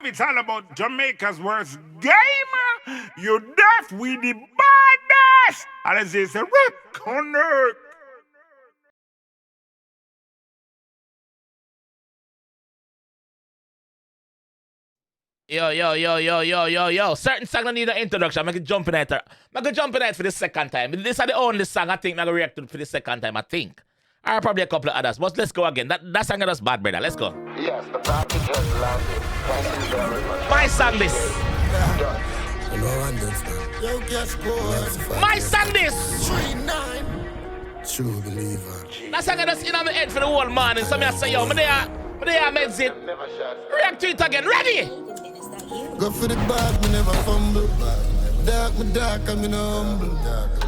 it's all about Jamaica's worst game. You deaf, we the baddest. And as they say, connect. Yo. Certain song don't need an introduction. I'm going to jump in it. I'm going to jump in it for the second time. This is the only song I think I'm going to react to for the second time, I think. Or probably a couple of others. But let's go again. That song is bad, brother. Let's go. Yes, the package has landed. Thank you very much. My song this. My song this. 3-9. True believer. That song is in my head for the whole morning. So I say, yo, me there meds it. React to it again. Ready? Go for the bag, me never fumble. Dark, I'm in humble.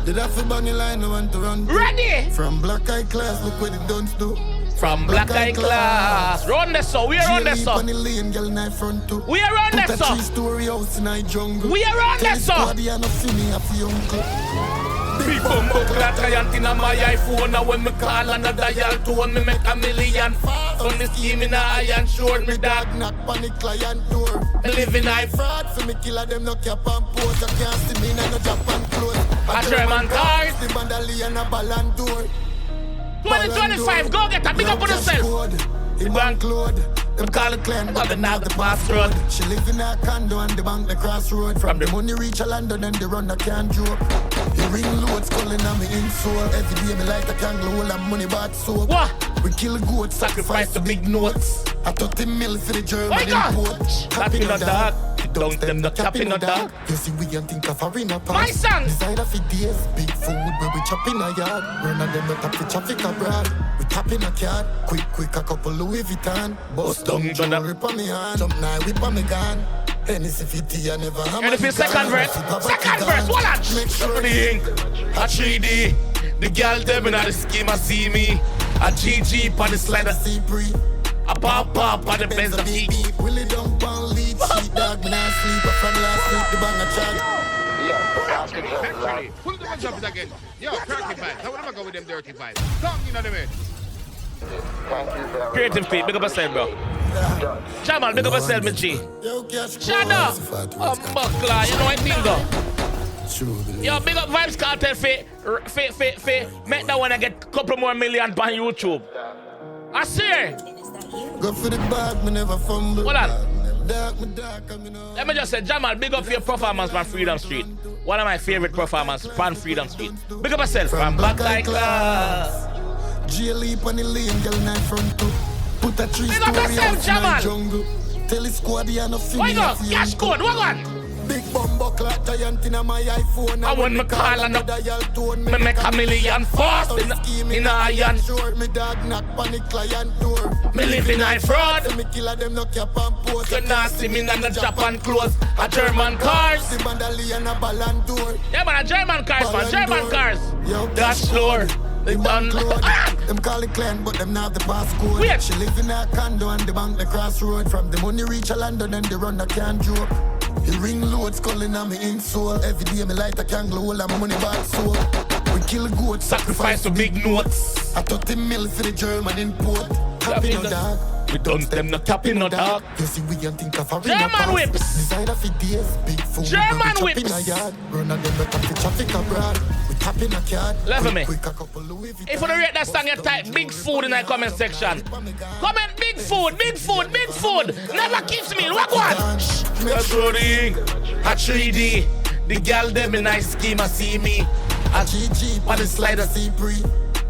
Did I feel bunny line, I want to run to. Ready? From black eye class, look what it don't do. From black eye class. Run this so, we are on this so. We are on this so. We are on this so. Big bumbo clat giant in my iPhone. Now when me call and a dial tone, me make $1 million. On the scheme in a iron short, me dog knock on the client door. Me live in high fraud, for me killer them no cap and pose. I can't see me in no Japan clothes. A German cars. The Bandali and a Ballandor. 2025, go get a big up on yourself. The bank load. Them call it clan, but they have the password. She live in a condo on the bank, the crossroad. From the money reach a London and the run I can't joke. He ring loads calling on me insole. Every day me like a kangaroo, all that money bad soap. What? We kill goats, sacrifice the big notes. I 30 mil for the German import. Capping no dog. Don't them not capping no dog. You see we don't think of arena pass. My son! Beside of it days, big food where we chop in a yard. Run on them not tap the traffic abroad. We tap in a card. Quick a couple Louis Vuitton. Bust down jewelry on me hand. Jump now whip on me gun. Hennessy 50 I never hammer. And if it's second verse, what a make sure the ink. A 3D. The girl them in the scheme I see me. A GG on the slider see pre. A pop on the Benz of beat. Willie don't want lead sheet dog. Me not sleep from last week the bang a chug. Yes, the package has landed. Pull the ones up again. Yo, cracky vibes. How would I go with them dirty vibes? Come, you know what I mean? Thank you very much. Creative feet, big up yourself, bro. Jamal, big up yourself, me G. Shut up! Oh, buckler, you know what I think, though? Yo, big up Vibes Cartel fit. Make that one and get a couple more million on YouTube. I see. Go for the bag, me never fumble. Hold on. Let me just say, Jamal, big up for your performance on Freedom Street. One of my favorite performances on Freedom Street. Big up yourself from Black Eye Class. Leap on the lane, girl, knife front too. Put a tree big up yourself, Jamal. Tell the squad you no feel. Why go? Cash code, what on? Big bumbo clock giant in my iPhone. I want me call and dial tone. Me make $1 million fast in a iron. Sure, me dog knock on the client door. Me live in high fraud. Me killer them no cap and pose. You not see me in the Japan clothes. A German cars. The Bandali and a Ballandor. Yeah, man, a German cars, man. German cars. That's slower. They done. Them call it clan, but them not the passcode. Wait. She live in a condo on the bank, the crossroad. From the money reach a London and the run I can't joke. He ring loads calling on me insole. Every day me light a candle, all that money bad soap. We kill goats, sacrifice for big notes. I 30 mil for the German import. Happy no dog. We don't them no tapping no dog. You see we don't think of a German whips. Beside of it days, big food. German whips. Run on them no tap the traffic abroad. We tap in a card. Level me. If you don't rate that song, you type big food in the comment section. Comment big food. Never keeps me. What one? That's rolling. A 3D. The girl them in nice scheme I see me. A GG on the slider see pre.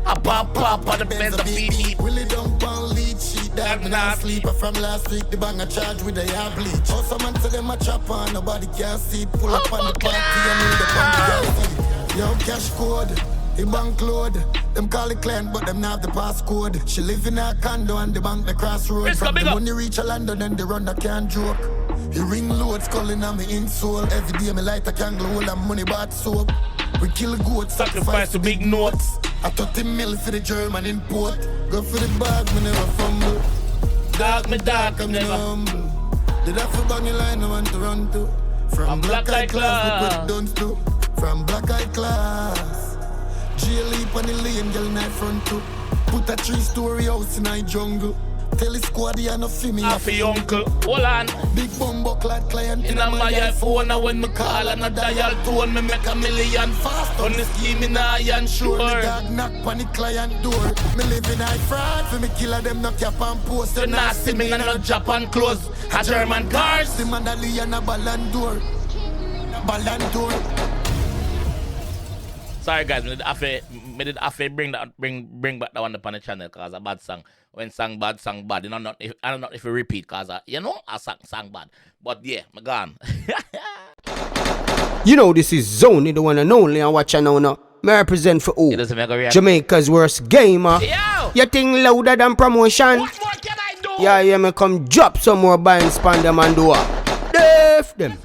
A pop on the Benz of beat. Willie don't want lead sheet dog. Me not sleep from last week. The bang a charge with a yard bleach. Oh, some man say them a chop on. Nobody can see. Pull up on the party and need the party. Yo, cash code. The bank load. Them call it clan, but them not have the passcode. She live in a condo on the bank, the crossroad. From the money reach a London and the run I can't joke. He ring loads calling on me insole. Every day me light a candle, all that money bad soap. We kill goats, sacrifice to big notes. I 30 mil for the German import. Go for the bag, me never fumble. Dog, me dog, I'm never humble. Did I for bunny line I want to run to? From Black Eye Class, don't do. From Black Eye Class. Leap on the lane, girl, knife front too. Put a 3-story house in a jungle. Tell the squad you no feel me. I feel uncle. Hold on. Big bumbo in my iPhone. And when me call and a dial tone, me make $1 million fast. On the scheme in iron sure. The dog knock on the client door. Me live in high fraud, for me killer them no cap and post. You not see me in no Japan clothes. A German cars. The Mandali and a Ballandor. Sorry guys, me did have to bring back that one up on the channel cause a bad song. When song bad, you know, I don't know if you repeat cause you know a song bad. But yeah, me gone. You know this is Zone, the one and only, and watch now now. Me represent for who? Jamaica's worst gamer. Yo! You think louder than promotion? What more can I do? Yeah, me come drop some more buying span them and do what? Def them.